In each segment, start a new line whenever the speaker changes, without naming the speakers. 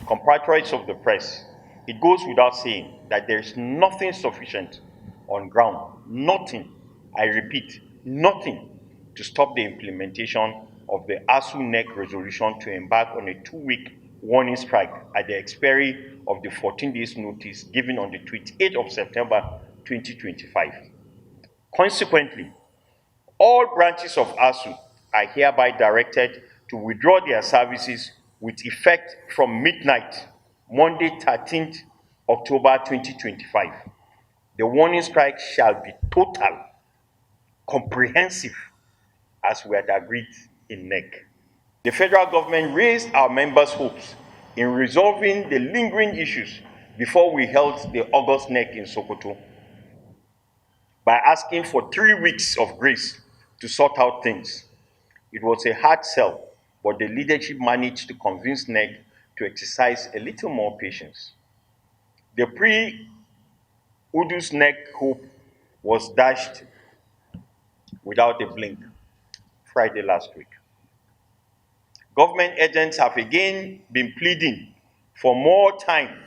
compatriots of the press, it goes without saying that there is nothing sufficient on ground, nothing, I repeat, nothing to stop the implementation of the ASUU resolution to embark on a 2-week warning strike at the expiry of the 14 days notice given on the 28th of September 2025. Consequently, all branches of ASUU are hereby directed to withdraw their services with effect from midnight, Monday 13th October 2025. The warning strike shall be total, comprehensive, as we had agreed in NEC. The federal government raised our members' hopes in resolving the lingering issues before we held the August NEC in Sokoto by asking for 3 weeks of grace to sort out things. It was a hard sell, but the leadership managed to convince NEC to exercise a little more patience. The pre-Udus NEC hope was dashed without a blink Friday last week. Government agents have again been pleading for more time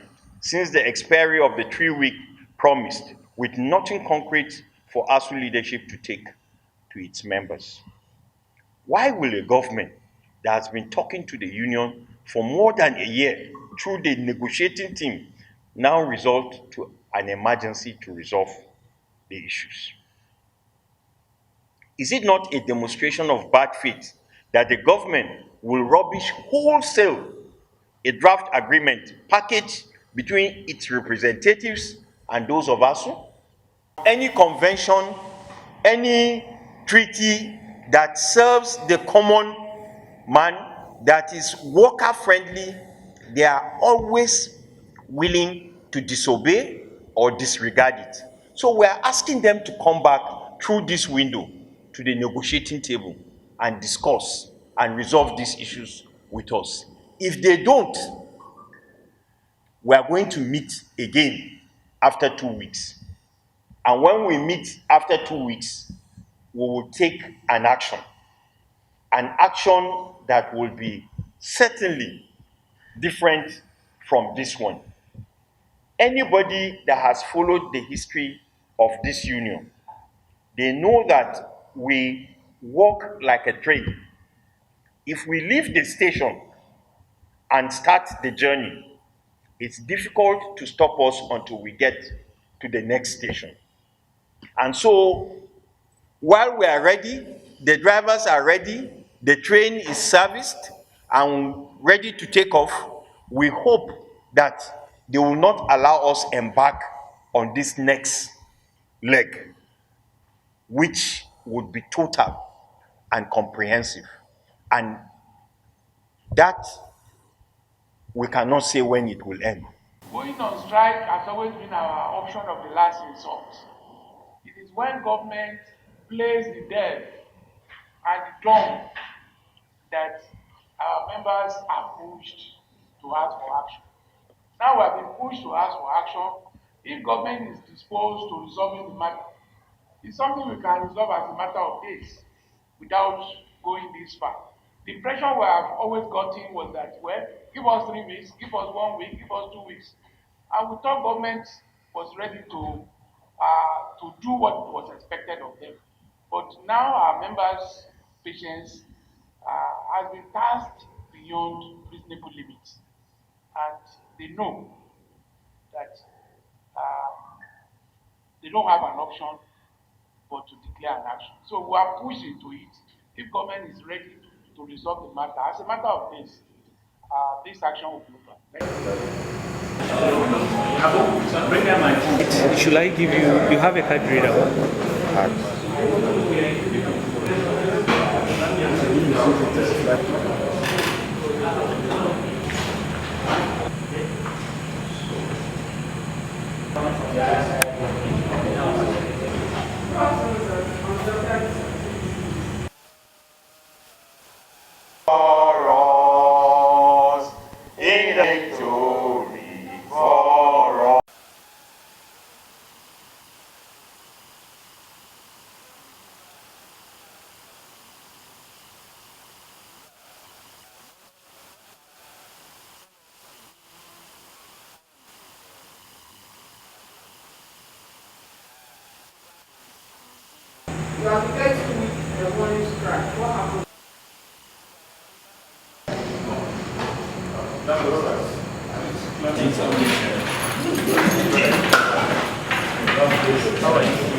since the expiry of the 3-week promised, with nothing concrete for ASUU leadership to take to its members. Why will a government that has been talking to the union for more than a year through the negotiating team now resort to an emergency to resolve the issues? Is it not a demonstration of bad faith that the government will rubbish wholesale a draft agreement package between its representatives and those of ASUU? Any convention, any treaty that serves the common man, that is worker friendly, they are always willing to disobey or disregard it. So we are asking them to come back through this window to the negotiating table and discuss and resolve these issues with us. If they don't, we are going to meet again after 2 weeks. And when we meet after 2 weeks, we will take an action that will be certainly different from this one. Anybody that has followed the history of this union, they know that we walk like a train. If we leave the station and start the journey, it's difficult to stop us until we get to the next station. And so, while we are ready, the drivers are ready, the train is serviced and ready to take off, we hope that they will not allow us embark on this next leg, which would be total and comprehensive. And that we cannot say when it will end.
Going on strike has always been our option of the last resort. It is when government plays the deaf and the dumb that our members are pushed to ask for action. Now we have been pushed to ask for action. If government is disposed to resolving the matter, it's something we can resolve as a matter of days without going this far. The impression we have always gotten was that, well, give us 3 weeks, give us 1 week, give us 2 weeks. And we thought government was ready to do what was expected of them. But now our members' patience has been tasked beyond reasonable limits. And they know that they don't have an option but to declare an action. So we are pushed into it. If government is ready to resolve the matter, as a matter of this action will be over.
Should I give you have a card reader?
You are 30 with the morning strike. What happened?
How are you?